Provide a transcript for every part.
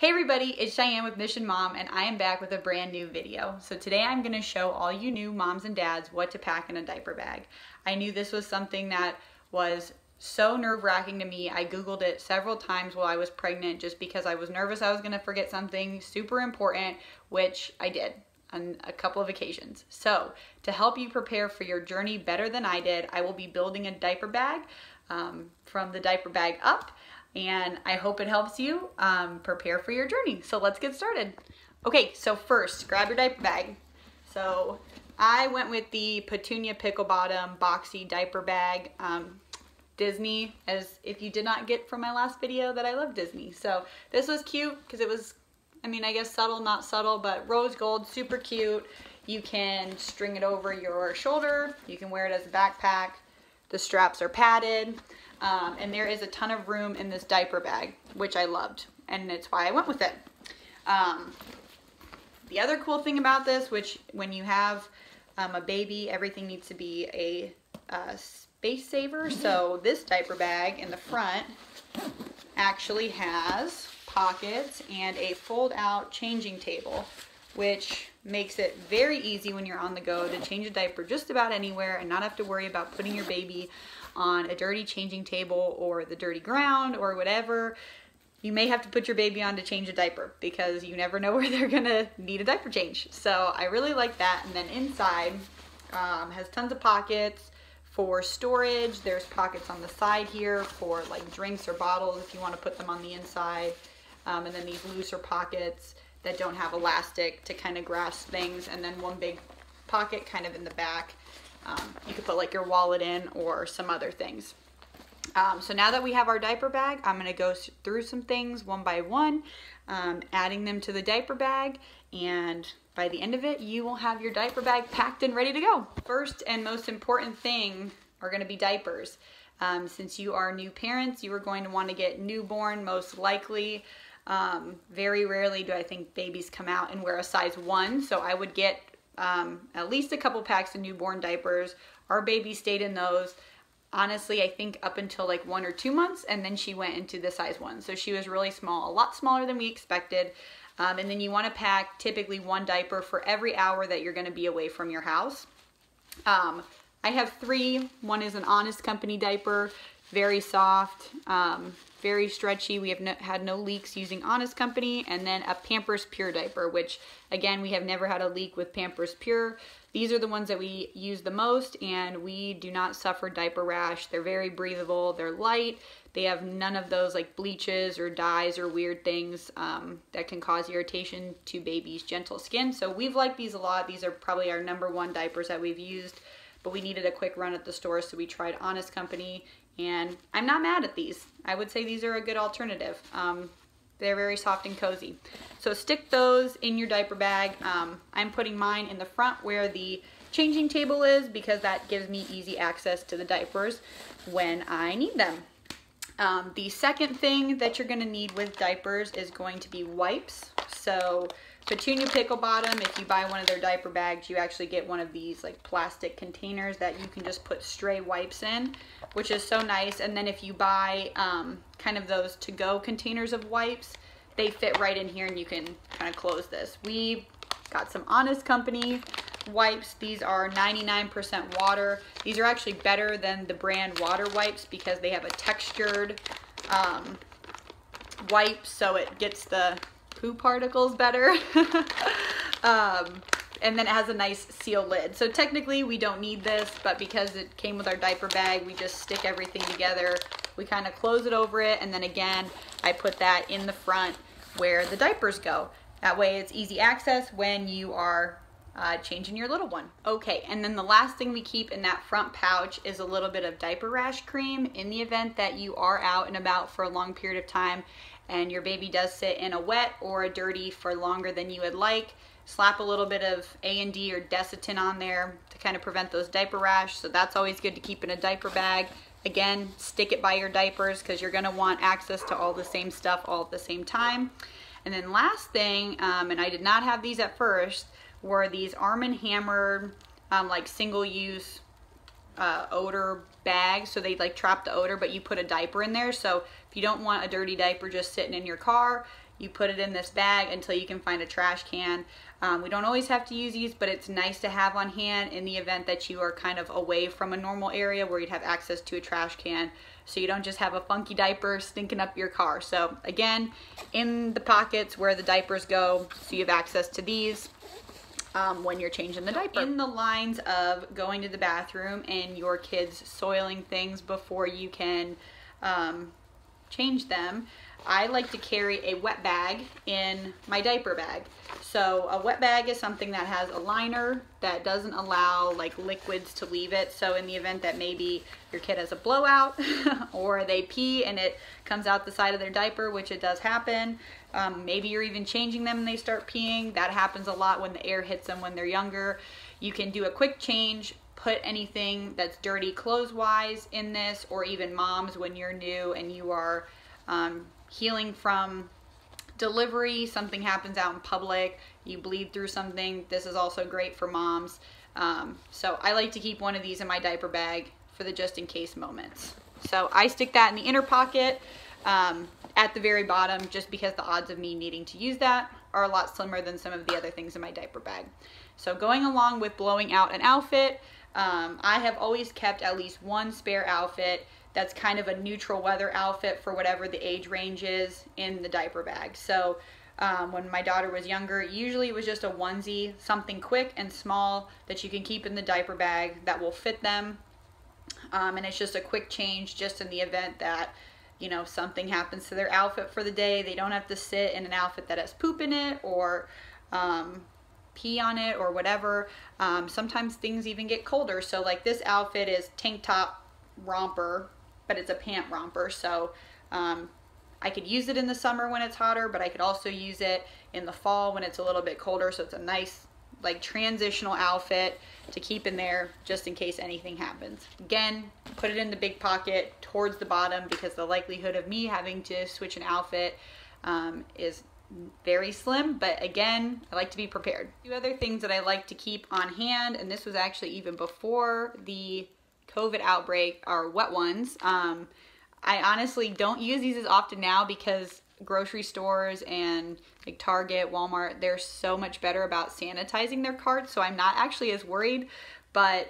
Hey everybody, it's Cheyenne with Mission Mom and I am back with a brand new video. So today I'm going to show all you new moms and dads what to pack in a diaper bag. I knew this was something that was so nerve-wracking to me. I googled it several times while I was pregnant just because I was nervous I was going to forget something super important, which I did on a couple of occasions. So to help you prepare for your journey better than I did, I will be building a diaper bag from the diaper bag up. And I hope it helps you prepare for your journey. So let's get started. Okay, so first, grab your diaper bag. So I went with the Petunia Pickle Bottom Boxy Diaper Bag. Disney, as if you did not get from my last video that I love Disney. So this was cute because it was, I mean, I guess subtle, not subtle, but rose gold, super cute. You can string it over your shoulder. You can wear it as a backpack. The straps are padded. And there is a ton of room in this diaper bag, which I loved, and it's why I went with it. The other cool thing about this, which when you have a baby, everything needs to be a space saver. So this diaper bag in the front actually has pockets and a fold-out changing table, which makes it very easy when you're on the go to change a diaper just about anywhere and not have to worry about putting your baby on a dirty changing table or the dirty ground or whatever. You may have to put your baby on to change a diaper because you never know where they're gonna need a diaper change. So I really like that. And then inside has tons of pockets for storage. There's pockets on the side here for like drinks or bottles if you want to put them on the inside. And then these looser pockets that don't have elastic to kind of grasp things. And then one big pocket kind of in the back. You could put like your wallet in or some other things. So now that we have our diaper bag, I'm going to go through some things one by one, adding them to the diaper bag, and by the end of it, you will have your diaper bag packed and ready to go. First and most important thing are going to be diapers. Since you are new parents, you are going to want to get newborn most likely. Very rarely do I think babies come out and wear a size 1, so I would get at least a couple packs of newborn diapers. Our baby stayed in those, honestly, I think up until like 1 or 2 months, and then she went into the size 1. So she was really small, a lot smaller than we expected. And then you want to pack typically 1 diaper for every hour that you're going to be away from your house. I have 3. One is an Honest Company diaper, very soft, very stretchy. We have had no leaks using Honest Company. And then a Pampers Pure diaper, which again, we have never had a leak with Pampers Pure. These are the ones that we use the most, and we do not suffer diaper rash. They're very breathable, they're light, they have none of those like bleaches or dyes or weird things that can cause irritation to baby's gentle skin. So we've liked these a lot. These are probably our #1 diapers that we've used, but we needed a quick run at the store, so we tried Honest Company. And I'm not mad at these. I would say these are a good alternative. They're very soft and cozy. So stick those in your diaper bag. I'm putting mine in the front where the changing table is because that gives me easy access to the diapers when I need them. The second thing that you're gonna need with diapers is going to be wipes. So Petunia Pickle Bottom, if you buy one of their diaper bags, you actually get one of these like plastic containers that you can just put stray wipes in, which is so nice. And then if you buy kind of those to-go containers of wipes, they fit right in here and you can kind of close this. We got some Honest Company wipes. These are 99% water. These are actually better than the brand water wipes because they have a textured wipe, so it gets the poo particles better. And then it has a nice seal lid. So technically we don't need this, but because it came with our diaper bag, we just stick everything together. We kind of close it over it, and then again, I put that in the front where the diapers go. That way it's easy access when you are changing your little one. Okay, and then the last thing we keep in that front pouch is a little bit of diaper rash cream in the event that you are out and about for a long period of time and your baby does sit in a wet or a dirty for longer than you would like. Slap a little bit of A&D or desitin on there to kind of prevent those diaper rash. So that's always good to keep in a diaper bag. Again, stick it by your diapers because you're going to want access to all the same stuff all at the same time. And then last thing, and I did not have these at first, were these Arm & Hammer like single-use odor bag, so they like trap the odor, but you put a diaper in there. So if you don't want a dirty diaper just sitting in your car, You put it in this bag until you can find a trash can. We don't always have to use these, but it's nice to have on hand in the event that you are kind of away from a normal area where you'd have access to a trash can, so you don't just have a funky diaper stinking up your car. So again, in the pockets where the diapers go, so you have access to these when you're changing the diaper. In the lines of going to the bathroom and your kids soiling things before you can change them, I like to carry a wet bag in my diaper bag. So a wet bag is something that has a liner that doesn't allow like liquids to leave it. So in the event that maybe your kid has a blowout or they pee and it comes out the side of their diaper, which it does happen, maybe you're even changing them and they start peeing. That happens a lot when the air hits them when they're younger. You can do a quick change, put anything that's dirty clothes-wise in this, or even moms when you're new and you are healing from delivery, something happens out in public, you bleed through something, this is also great for moms. So I like to keep one of these in my diaper bag for the just in case moments. So I stick that in the inner pocket at the very bottom, just because the odds of me needing to use that are a lot slimmer than some of the other things in my diaper bag. So going along with blowing out an outfit, I have always kept at least one spare outfit that's kind of a neutral weather outfit for whatever the age range is in the diaper bag. So when my daughter was younger, usually it was just a onesie, something quick and small that you can keep in the diaper bag that will fit them. And it's just a quick change just in the event that, you know, something happens to their outfit for the day. They don't have to sit in an outfit that has poop in it or pee on it or whatever. Sometimes things even get colder. So like this outfit is tank top romper, but it's a pant romper. So I could use it in the summer when it's hotter, but I could also use it in the fall when it's a little bit colder. So it's a nice like transitional outfit to keep in there just in case anything happens. Again, put it in the big pocket towards the bottom because the likelihood of me having to switch an outfit is very slim, but again, I like to be prepared. Two other things that I like to keep on hand, and this was actually even before the COVID outbreak, are wet ones. I honestly don't use these as often now because grocery stores and like Target, Walmart, they're so much better about sanitizing their carts, so I'm not actually as worried. But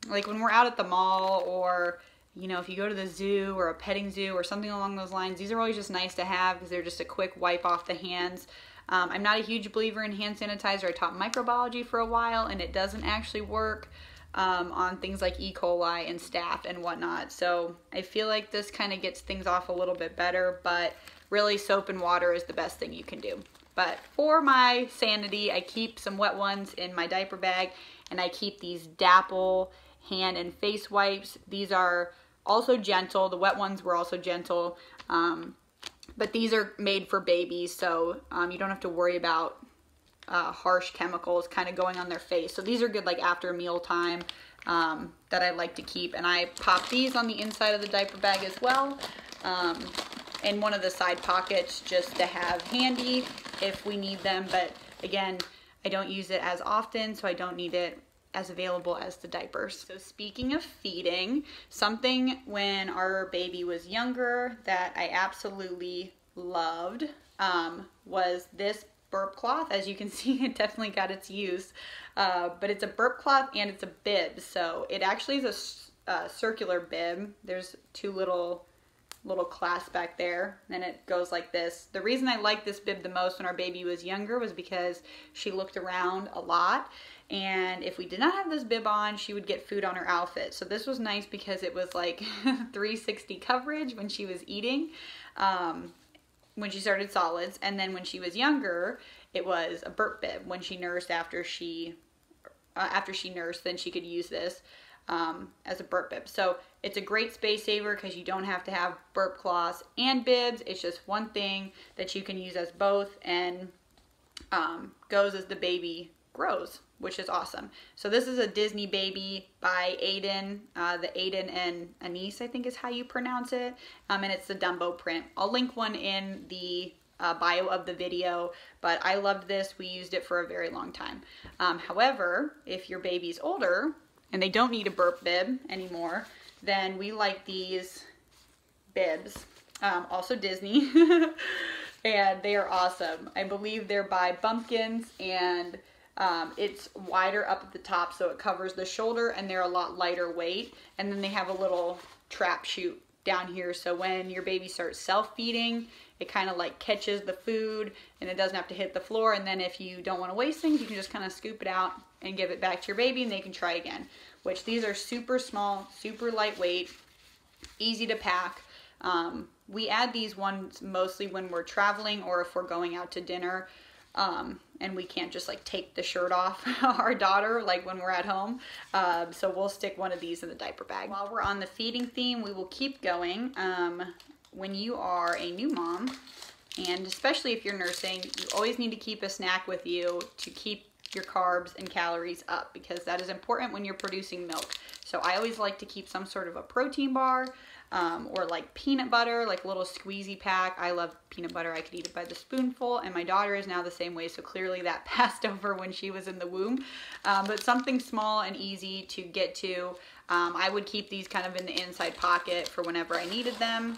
like when we're out at the mall, or you know, if you go to the zoo or a petting zoo or something along those lines, these are always just nice to have because they're just a quick wipe off the hands. I'm not a huge believer in hand sanitizer. I taught microbiology for a while and it doesn't actually work on things like E. coli and staph and whatnot. So I feel like this kind of gets things off a little bit better, but really soap and water is the best thing you can do. But for my sanity, I keep some wet ones in my diaper bag, and I keep these Dapple hand and face wipes. These are also gentle. The wet ones were also gentle, but these are made for babies, so you don't have to worry about harsh chemicals kind of going on their face. So these are good like after meal time that I like to keep, and I pop these on the inside of the diaper bag as well in one of the side pockets just to have handy if we need them. But again, I don't use it as often, so I don't need it as available as the diapers. So speaking of feeding, something when our baby was younger that I absolutely loved was this burp cloth. As you can see, it definitely got its use, but it's a burp cloth and it's a bib. So it actually is a circular bib. There's two little clasps back there, and it goes like this. The reason I liked this bib the most when our baby was younger was because she looked around a lot, and if we did not have this bib on, she would get food on her outfit. So this was nice because it was like 360 coverage when she was eating, when she started solids, and then when she was younger, it was a burp bib. When she nursed, after she nursed, then she could use this as a burp bib. So it's a great space saver because you don't have to have burp cloths and bibs. It's just one thing that you can use as both, and goes as the baby grows, which is awesome. So this is a Disney Baby by Aiden, the Aiden and Anise, I think is how you pronounce it, and it's the Dumbo print. I'll link one in the bio of the video, but I loved this. We used it for a very long time. However, if your baby's older and they don't need a burp bib anymore, then we like these bibs, also Disney. and they are awesome. I believe they're by Bumpkins, and it's wider up at the top so it covers the shoulder, and they're a lot lighter weight. And then they have a little trap chute down here, so when your baby starts self-feeding, it kind of like catches the food and it doesn't have to hit the floor. And then if you don't want to waste things, you can just kind of scoop it out and give it back to your baby, and they can try again. Which these are super small, super lightweight, easy to pack. We add these ones mostly when we're traveling or if we're going out to dinner, and we can't just like take the shirt off our daughter like when we're at home. So we'll stick one of these in the diaper bag. While we're on the feeding theme, we will keep going. When you are a new mom, and especially if you're nursing, you always need to keep a snack with you to keep your carbs and calories up, because that is important when you're producing milk. So I always like to keep some sort of a protein bar, or like peanut butter, like a little squeezy pack. I love peanut butter. I could eat it by the spoonful, and my daughter is now the same way, so clearly that passed over when she was in the womb. But something small and easy to get to. I would keep these kind of in the inside pocket for whenever I needed them.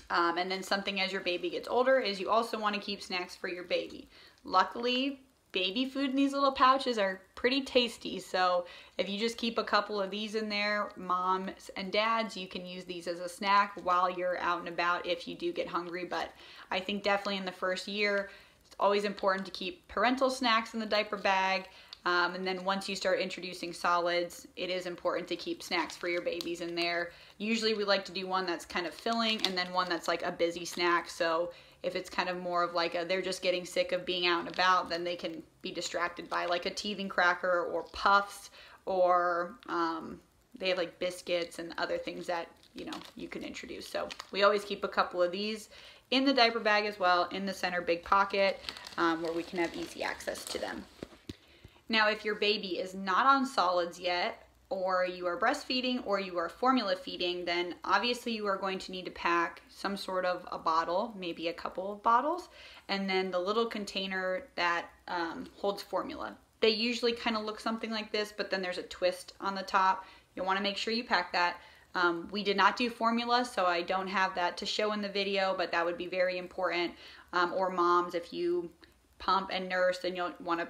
And then something as your baby gets older is you also want to keep snacks for your baby. Luckily, baby food in these little pouches are pretty tasty, so if you just keep a couple of these in there, moms and dads, you can use these as a snack while you're out and about if you do get hungry. But I think definitely in the first year, it's always important to keep parental snacks in the diaper bag. And then once you start introducing solids, it is important to keep snacks for your babies in there. Usually we like to do one that's kind of filling, and then one that's like a busy snack. So if it's kind of more of like they're just getting sick of being out and about, then they can be distracted by like a teething cracker or puffs, or they have like biscuits and other things that, you know, you can introduce. So we always keep a couple of these in the diaper bag as well, in the center big pocket, where we can have easy access to them. Now, if your baby is not on solids yet, or you are breastfeeding, or you are formula feeding, then obviously you are going to need to pack some sort of a bottle, maybe a couple of bottles, and then the little container that holds formula. They usually kind of look something like this, but then there's a twist on the top. You'll want to make sure you pack that. We did not do formula, so I don't have that to show in the video, but that would be very important. Or moms, if you pump and nurse, then you'll want to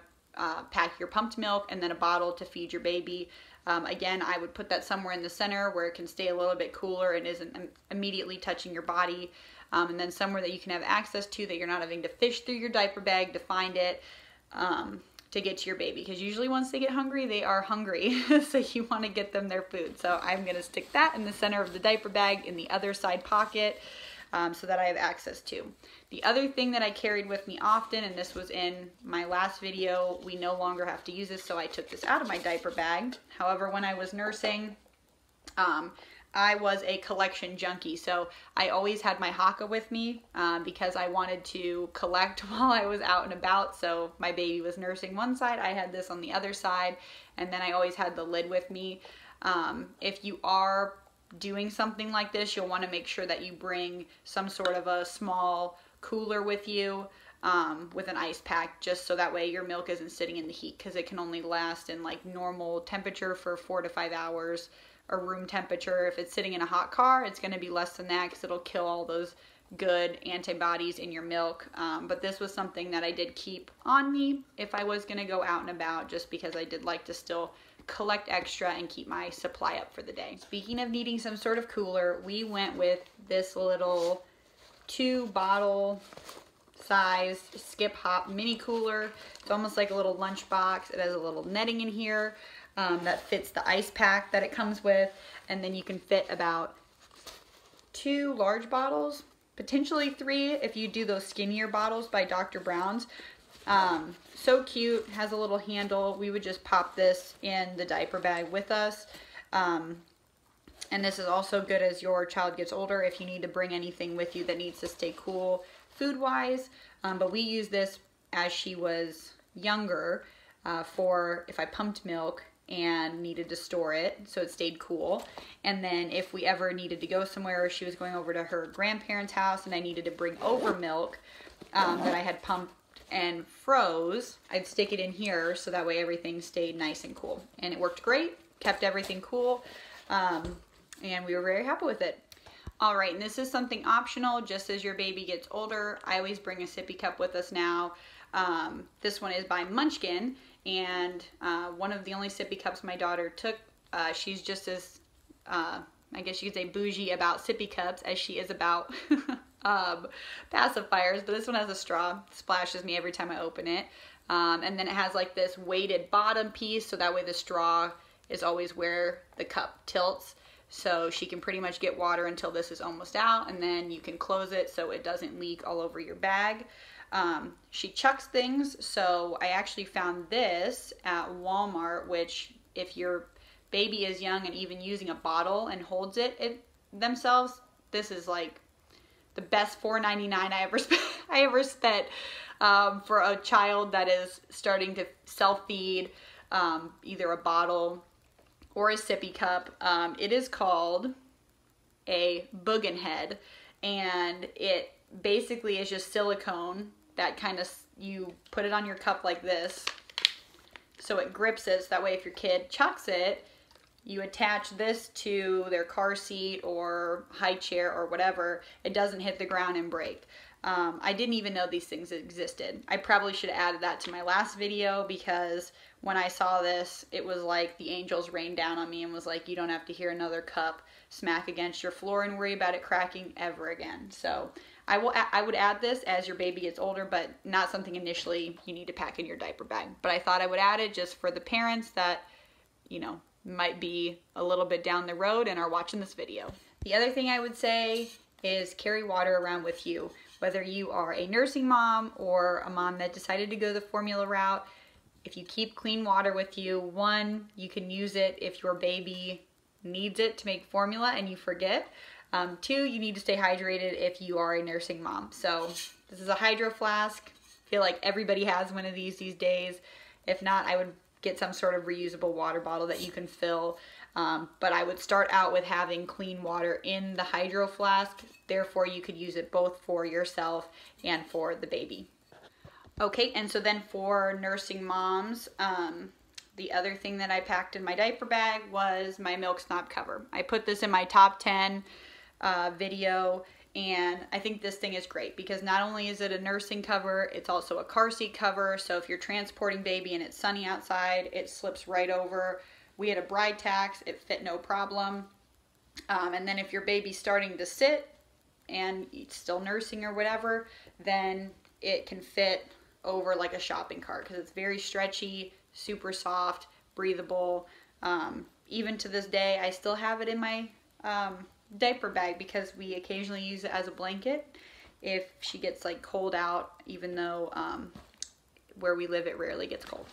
pack your pumped milk and then a bottle to feed your baby. Again, I would put that somewhere in the center where it can stay a little bit cooler and isn't immediately touching your body. And then somewhere that you can have access to, that you're not having to fish through your diaper bag to find it, to get to your baby. Because usually once they get hungry, they are hungry. So you want to get them their food. So I'm going to stick that in the center of the diaper bag in the other side pocket, so that I have access to. The other thing that I carried with me often, and this was in my last video, we no longer have to use this, so I took this out of my diaper bag. However, when I was nursing, I was a collection junkie, so I always had my haka with me, because I wanted to collect while I was out and about. So my baby was nursing one side, I had this on the other side, and then I always had the lid with me. If you are doing something like this, you'll want to make sure that you bring some sort of a small cooler with you, with an ice pack, just so that way your milk isn't sitting in the heat, because it can only last in like normal temperature for 4 to 5 hours, or room temperature. If it's sitting in a hot car, it's going to be less than that, because it'll kill all those good antibodies in your milk. But this was something that I did keep on me if I was going to go out and about, just because I did like to still collect extra and keep my supply up for the day. Speaking of needing some sort of cooler, we went with this little 2-bottle size Skip Hop mini cooler. It's almost like a little lunch box. It has a little netting in here that fits the ice pack that it comes with, and then you can fit about 2 large bottles, potentially 3 if you do those skinnier bottles by Dr. Brown's. So cute, has a little handle. We would just pop this in the diaper bag with us. And this is also good as your child gets older, if you need to bring anything with you that needs to stay cool food-wise. But we use this as she was younger, for if I pumped milk and needed to store it so it stayed cool. And then if we ever needed to go somewhere, or she was going over to her grandparents' house and I needed to bring over milk that I had pumped and froze, I'd stick it in here so that way everything stayed nice and cool. And it worked great, kept everything cool, and we were very happy with it. All right, and this is something optional just as your baby gets older. I always bring a sippy cup with us now. This one is by Munchkin, and one of the only sippy cups my daughter took. She's just as, I guess you could say, bougie about sippy cups as she is about pacifiers, but this one has a straw. It splashes me every time I open it. And then it has like this weighted bottom piece, so that way the straw is always where the cup tilts. So she can pretty much get water until this is almost out, and then you can close it so it doesn't leak all over your bag. She chucks things, so I actually found this at Walmart, which if your baby is young and even using a bottle and holds it themselves, this is like the best $4.99 I ever spent for a child that is starting to self-feed either a bottle or a sippy cup. It is called a Boogie Head, and it basically is just silicone that kind of, you put it on your cup like this so it grips it, so that way if your kid chucks it, you attach this to their car seat or high chair or whatever, it doesn't hit the ground and break. I didn't even know these things existed. I probably should have added that to my last video, because when I saw this, it was like the angels rained down on me and was like, you don't have to hear another cup smack against your floor and worry about it cracking ever again. So I would add this as your baby gets older, but not something initially you need to pack in your diaper bag. But I thought I would add it just for the parents that, you know, might be a little bit down the road and are watching this video. The other thing I would say is carry water around with you. Whether you are a nursing mom or a mom that decided to go the formula route, if you keep clean water with you, one, you can use it if your baby needs it to make formula and you forget. Two, you need to stay hydrated if you are a nursing mom. So this is a hydro flask. I feel like everybody has one of these days. If not, I would get some sort of reusable water bottle that you can fill. But I would start out with having clean water in the hydro flask. Therefore, you could use it both for yourself and for the baby. Okay, and so then for nursing moms, the other thing that I packed in my diaper bag was my Milk Snob cover. I put this in my top 10 video, and I think this thing is great because not only is it a nursing cover, it's also a car seat cover. So if you're transporting baby and it's sunny outside, it slips right over. We had a bride tax, it fit no problem. And then if your baby's starting to sit and it's still nursing or whatever, then it can fit over like a shopping cart because it's very stretchy, super soft, breathable. Even to this day, I still have it in my diaper bag because we occasionally use it as a blanket if she gets like cold out, even though where we live it rarely gets cold.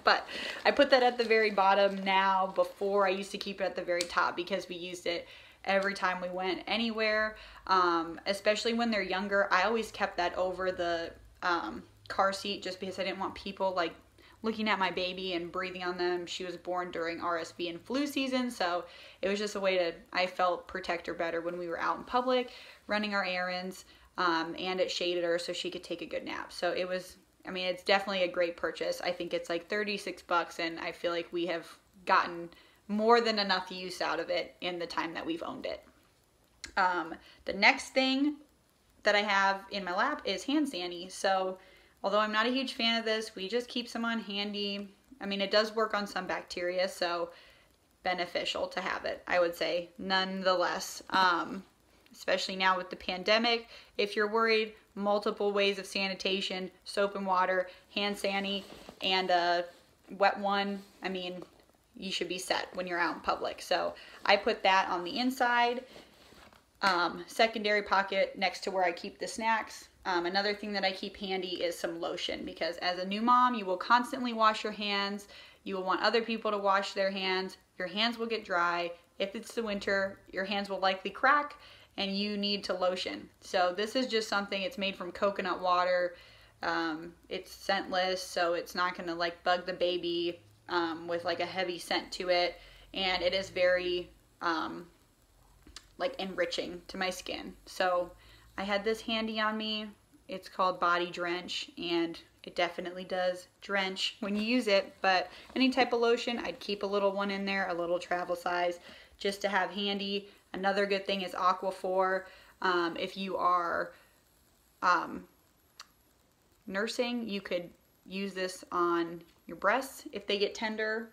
But I put that at the very bottom now. Before I used to keep it at the very top because we used it every time we went anywhere, especially when they're younger. I always kept that over the car seat just because I didn't want people like looking at my baby and breathing on them. She was born during RSV and flu season, so it was just a way to, I felt, protect her better when we were out in public running our errands, and it shaded her so she could take a good nap. So it was, I mean, it's definitely a great purchase. I think it's like $36, and I feel like we have gotten more than enough use out of it in the time that we've owned it. The next thing that I have in my lap is hand Sani. So although I'm not a huge fan of this, we just keep some on handy. I mean, it does work on some bacteria, so beneficial to have it, I would say, nonetheless. Especially now with the pandemic, if you're worried, multiple ways of sanitation: soap and water, hand Sani, and a wet one. I mean, you should be set when you're out in public. So I put that on the inside, secondary pocket next to where I keep the snacks. Another thing that I keep handy is some lotion, because as a new mom, you will constantly wash your hands. You will want other people to wash their hands. Your hands will get dry. If it's the winter, your hands will likely crack and you need to lotion. So this is just something, it's made from coconut water. It's scentless, so it's not gonna like bug the baby with like a heavy scent to it. And it is very like enriching to my skin. So I had this handy on me. It's called Body Drench, and it definitely does drench when you use it. But any type of lotion, I'd keep a little one in there, a little travel size, just to have handy. Another good thing is Aquaphor. If you are nursing, you could use this on your breasts if they get tender.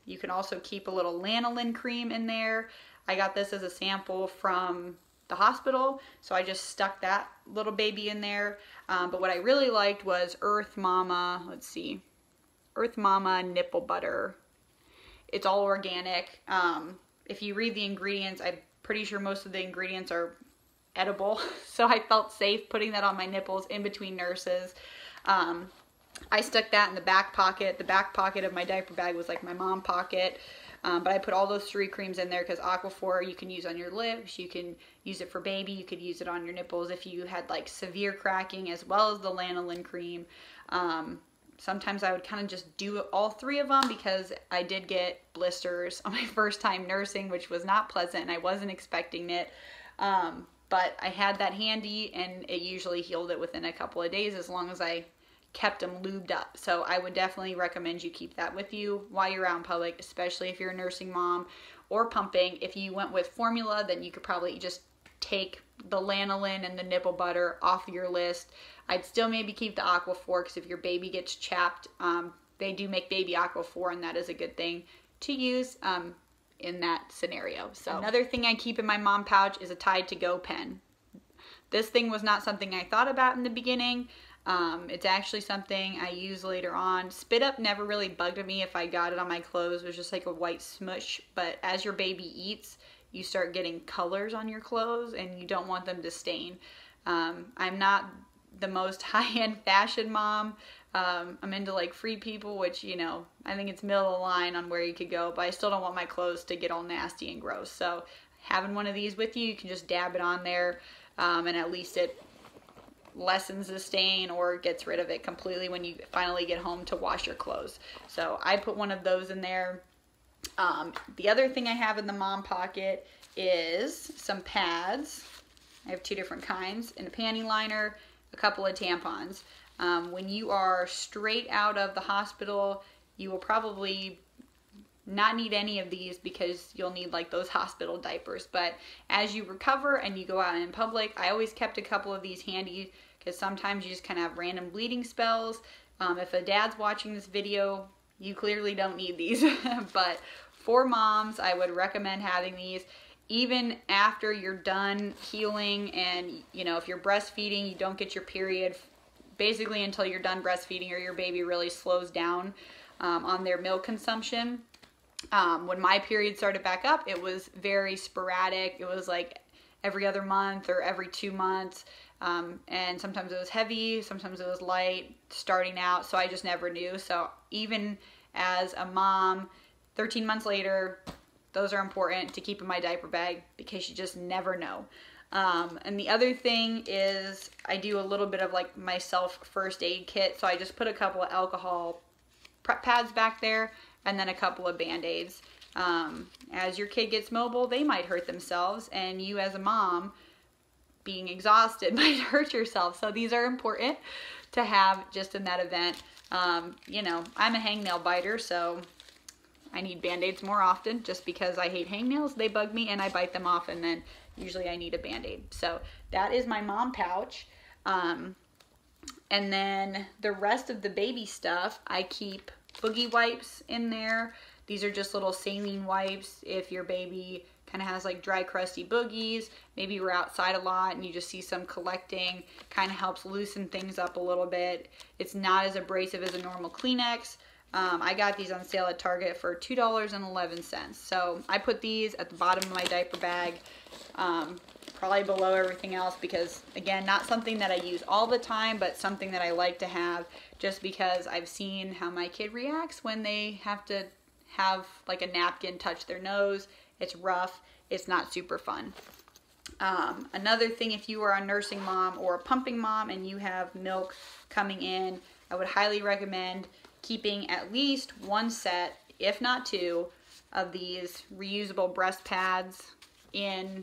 You can also keep a little lanolin cream in there. I got this as a sample from the hospital, so I just stuck that little baby in there. But what I really liked was Earth Mama, let's see, Earth Mama nipple butter. It's all organic. If you read the ingredients, I'm pretty sure most of the ingredients are edible, so I felt safe putting that on my nipples in between nurses. I stuck that in the back pocket. The back pocket of my diaper bag was like my mom pocket. But I put all those 3 creams in there because Aquaphor you can use on your lips, you can use it for baby, you could use it on your nipples if you had like severe cracking, as well as the lanolin cream. Sometimes I would kind of just do all 3 of them because I did get blisters on my first time nursing, which was not pleasant and I wasn't expecting it. But I had that handy and it usually healed it within a couple of days as long as I kept them lubed up. So I would definitely recommend you keep that with you while you're out in public, especially if you're a nursing mom or pumping. If you went with formula, then you could probably just take the lanolin and the nipple butter off your list. I'd still maybe keep the Aquaphor because if your baby gets chapped, they do make baby Aquaphor, and that is a good thing to use in that scenario. So another thing I keep in my mom pouch is a Tide to Go pen. This thing was not something I thought about in the beginning. It's actually something I use later on. Spit up never really bugged me if I got it on my clothes. It was just like a white smush. But as your baby eats, you start getting colors on your clothes and you don't want them to stain. I'm not the most high-end fashion mom. I'm into like Free People, which, you know, I think it's middle of the line on where you could go, but I still don't want my clothes to get all nasty and gross. So having one of these with you, you can just dab it on there, and at least it lessens the stain or gets rid of it completely when you finally get home to wash your clothes. So I put one of those in there. The other thing I have in the mom pocket is some pads. I have 2 different kinds, and a panty liner, a couple of tampons. When you are straight out of the hospital, you will probably not need any of these because you'll need like those hospital diapers. But as you recover and you go out in public, I always kept a couple of these handy because sometimes you just kind of have random bleeding spells. If a dad's watching this video, you clearly don't need these. But for moms, I would recommend having these even after you're done healing, and you know, if you're breastfeeding, you don't get your period basically until you're done breastfeeding or your baby really slows down on their milk consumption. When my period started back up, it was very sporadic. It was like every other month or every 2 months. And sometimes it was heavy, sometimes it was light starting out. So I just never knew. So even as a mom, 13 months later, those are important to keep in my diaper bag because you just never know. And the other thing is I do a little bit of like my self first aid kit. So I just put a couple of alcohol prep pads back there and then a couple of bandaids. As your kid gets mobile, they might hurt themselves, and you as a mom being exhausted might hurt yourself. So these are important to have just in that event. You know, I'm a hangnail biter, so I need band-aids more often just because I hate hangnails. They bug me and I bite them off, and then usually I need a band-aid. So that is my mom pouch. And then the rest of the baby stuff, I keep Boogie Wipes in there. These are just little saline wipes if your baby kind of has like dry, crusty boogies. Maybe you're outside a lot and you just see some collecting. Kind of helps loosen things up a little bit. It's not as abrasive as a normal Kleenex. I got these on sale at Target for $2.11. So I put these at the bottom of my diaper bag, probably below everything else because, again, not something that I use all the time, but something that I like to have just because I've seen how my kid reacts when they have to have like a napkin touch their nose. It's rough. It's not super fun. Another thing, if you are a nursing mom or a pumping mom and you have milk coming in, I would highly recommend keeping at least 1 set, if not 2, of these reusable breast pads in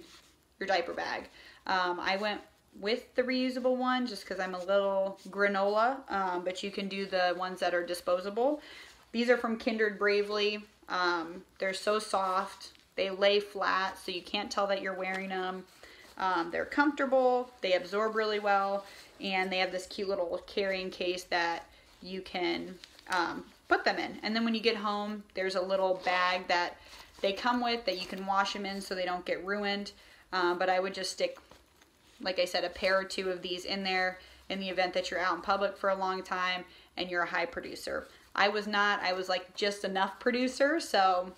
your diaper bag. I went with the reusable one just because I'm a little granola, but you can do the ones that are disposable. These are from Kindred Bravely. They're so soft. They lay flat, so you can't tell that you're wearing them. They're comfortable, they absorb really well, and they have this cute little carrying case that you can put them in. And then when you get home, there's a little bag that they come with that you can wash them in so they don't get ruined. But I would just stick, like I said, a pair or two of these in there in the event that you're out in public for a long time and you're a high producer. I was not. I was like just enough producer, so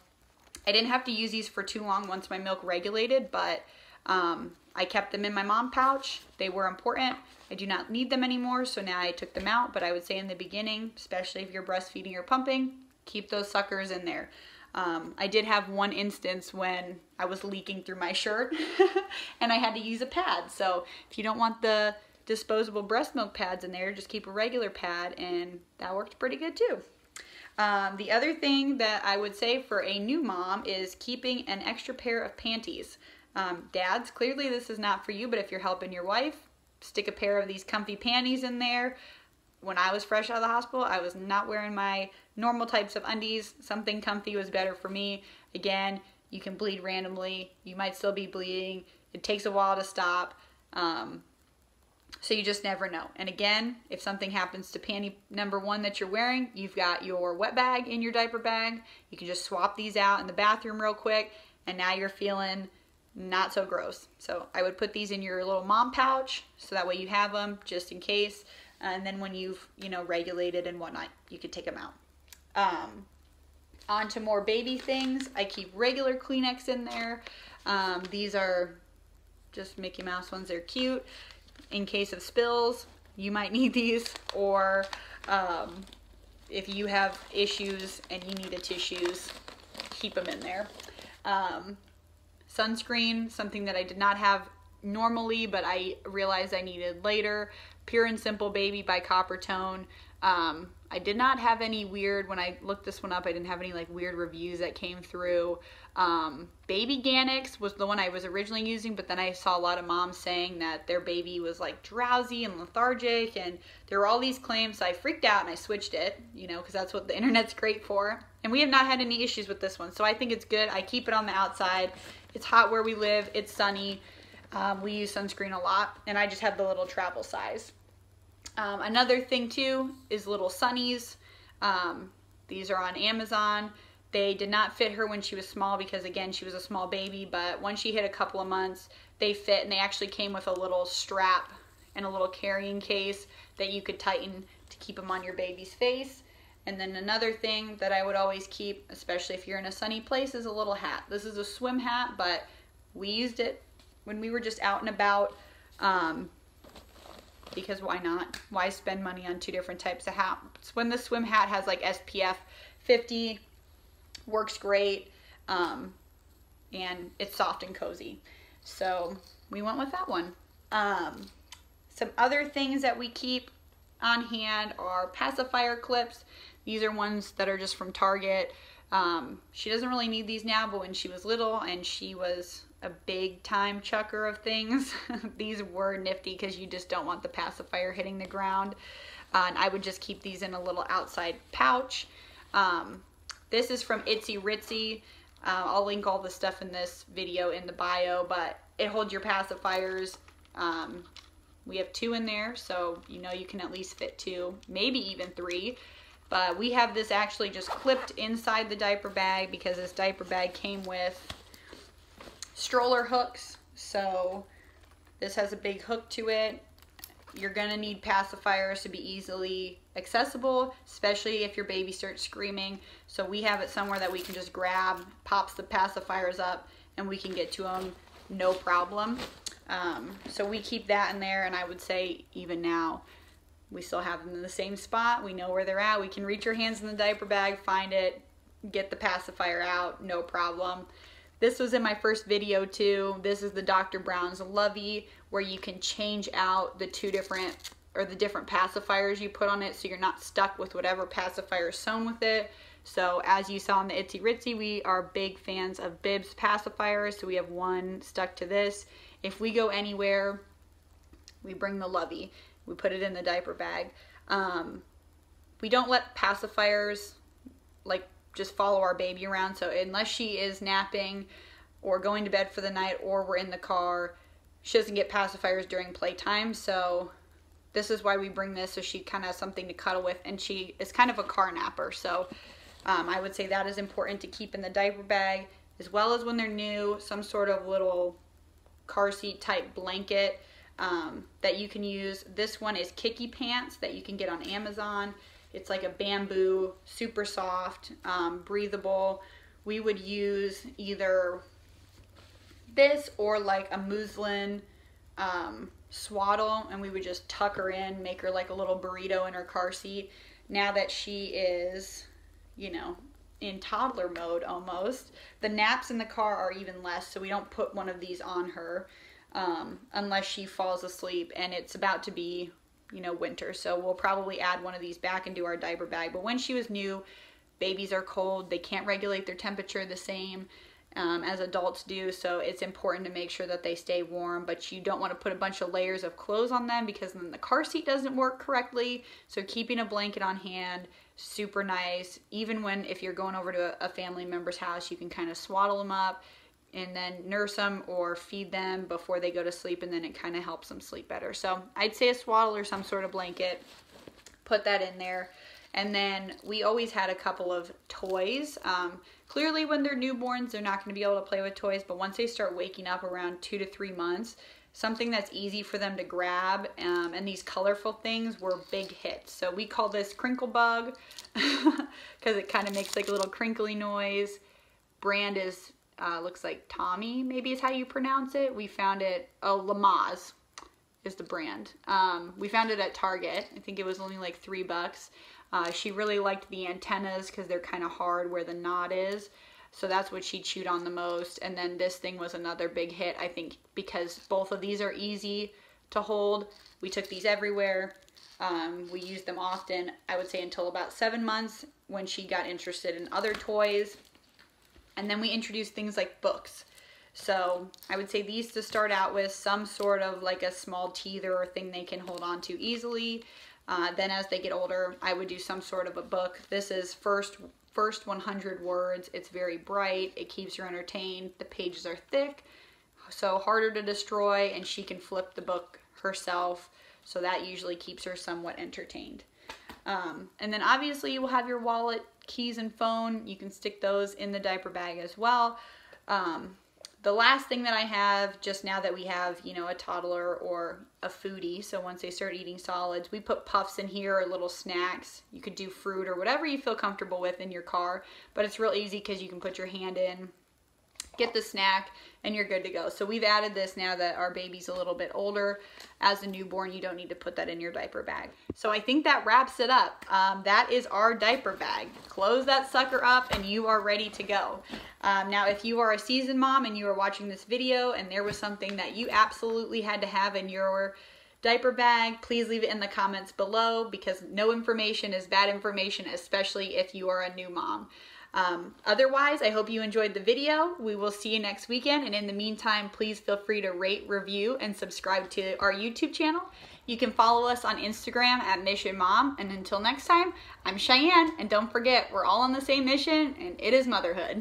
I didn't have to use these for too long once my milk regulated, but I kept them in my mom pouch. They were important. I do not need them anymore, so now I took them out, but I would say in the beginning, especially if you're breastfeeding or pumping, keep those suckers in there. I did have one instance when I was leaking through my shirt and I had to use a pad. So if you don't want the disposable breast milk pads in there, just keep a regular pad, and that worked pretty good too. The other thing that I would say for a new mom is keeping an extra pair of panties. Dads, clearly this is not for you, but if you're helping your wife, stick a pair of these comfy panties in there. When I was fresh out of the hospital, I was not wearing my normal types of undies. Something comfy was better for me. Again, you can bleed randomly. You might still be bleeding. It takes a while to stop. So you just never know. And again, if something happens to panty number 1 that you're wearing, you've got your wet bag in your diaper bag. You can just swap these out in the bathroom real quick, and now you're feeling not so gross. So I would put these in your little mom pouch so that way you have them just in case. And then when you've, regulated and whatnot, you could take them out. On to more baby things. I keep regular Kleenex in there. These are just Mickey Mouse ones. They're cute. In case of spills, you might need these. Or if you have issues and you need a tissues, keep them in there. Sunscreen, something that I did not have normally, but I realized I needed later. Pure and Simple Baby by Coppertone. I did not have any weird, when I looked this one up, I didn't have any like weird reviews that came through. Baby Ganix was the one I was originally using, but then I saw a lot of moms saying that their baby was like drowsy and lethargic, and there were all these claims, so I freaked out and I switched it, because that's what the internet's great for. And we have not had any issues with this one, so I think it's good. I keep it on the outside. It's hot where we live. It's sunny. We use sunscreen a lot, and I just have the little travel size. Another thing too is little Sunnies. These are on Amazon. They did not fit her when she was small because, again, she was a small baby, but once she hit a couple of months, they fit, and they actually came with a little strap and a little carrying case that you could tighten to keep them on your baby's face. And then another thing that I would always keep, especially if you're in a sunny place, is a little hat. This is a swim hat, but we used it when we were just out and about, because why not? Why spend money on 2 different types of hats? When the swim hat has like SPF 50, works great, and it's soft and cozy. So we went with that one. Some other things that we keep on hand are pacifier clips. These are ones that are just from Target. She doesn't really need these now, but when she was little and she was a big time chucker of things, these were nifty because you just don't want the pacifier hitting the ground. And I would just keep these in a little outside pouch. This is from Itsy Ritsy. I'll link all the stuff in this video in the bio, but it holds your pacifiers. We have 2 in there, so you can at least fit 2, maybe even 3. But we have this actually just clipped inside the diaper bag because this diaper bag came with stroller hooks. So this has a big hook to it. You're gonna need pacifiers to be easily accessible, especially if your baby starts screaming. So we have it somewhere that we can just grab, pops the pacifiers up, and we can get to them no problem. So we keep that in there, and I would say even now we still have them in the same spot. We know where they're at. We can reach our hands in the diaper bag, find it, get the pacifier out, no problem. This was in my first video too. This is the Dr. Brown's Lovey, where you can change out the different pacifiers you put on it, so you're not stuck with whatever pacifier is sewn with it. So as you saw in the Itsy Ritsy, we are big fans of Bibs pacifiers, so we have one stuck to this. If we go anywhere, we bring the Lovey. We put it in the diaper bag. We don't let pacifiers like just follow our baby around, so unless she is napping, or going to bed for the night, or we're in the car. She doesn't get pacifiers during playtime, so this is why we bring this, so she kind of has something to cuddle with, and she is kind of a car napper. So I would say that is important to keep in the diaper bag, as well as when they're new, some sort of little car seat type blanket that you can use. This one is Kicky Pants that you can get on Amazon. It's like a bamboo, super soft, breathable. We would use either this or like a muslin swaddle, and we would just tuck her in, make her like a little burrito in her car seat. Now that she is, you know, in toddler mode almost, the naps in the car are even less, so we don't put one of these on her unless she falls asleep, and it's about to be, you know, winter, so we'll probably add one of these back into our diaper bag. But when she was new, babies are cold, they can't regulate their temperature the same as adults do, so it's important to make sure that they stay warm, but you don't want to put a bunch of layers of clothes on them because then the car seat doesn't work correctly. So keeping a blanket on hand, super nice. Even when, if you're going over to a family member's house, you can kind of swaddle them up and then nurse them or feed them before they go to sleep, and then it kind of helps them sleep better. So I'd say a swaddle or some sort of blanket, put that in there. And then we always had a couple of toys. Clearly when they're newborns, they're not going to be able to play with toys, but once they start waking up around 2 to 3 months, something that's easy for them to grab, and these colorful things were big hits. So we call this Crinkle Bug because it kind of makes like a little crinkly noise. Brand is, looks like Tommy, maybe is how you pronounce it. We found it, oh, Lamaze is the brand. We found it at Target. I think it was only like $3. She really liked the antennas because they're kind of hard where the knot is. So that's what she chewed on the most. And then this thing was another big hit, I think, because both of these are easy to hold. We took these everywhere. We used them often, I would say until about 7 months when she got interested in other toys. And then we introduced things like books. So I would say these to start out with, some sort of like a small teether or thing they can hold on to easily. Then as they get older, I would do some sort of a book. This is first 100 words. It's very bright. It keeps her entertained. The pages are thick, so harder to destroy, and she can flip the book herself. So that usually keeps her somewhat entertained. And then obviously you will have your wallet, keys, and phone. You can stick those in the diaper bag as well. The last thing that I have, just now that we have, you know, a toddler or a foodie, so once they start eating solids, we put puffs in here or little snacks. You could do fruit or whatever you feel comfortable with in your car, but it's real easy because you can put your hand in, get the snack, and you're good to go. So we've added this now that our baby's a little bit older. As a newborn, you don't need to put that in your diaper bag. So I think that wraps it up. That is our diaper bag. Close that sucker up and you are ready to go. Now, if you are a seasoned mom and you are watching this video and there was something that you absolutely had to have in your diaper bag, please leave it in the comments below, because no information is bad information, especially if you are a new mom. Otherwise, I hope you enjoyed the video. We will see you next weekend, and in the meantime, please feel free to rate, review, and subscribe to our YouTube channel. You can follow us on Instagram at Mission Mom, and until next time, I'm Cheyenne, and don't forget, we're all on the same mission, and it is motherhood.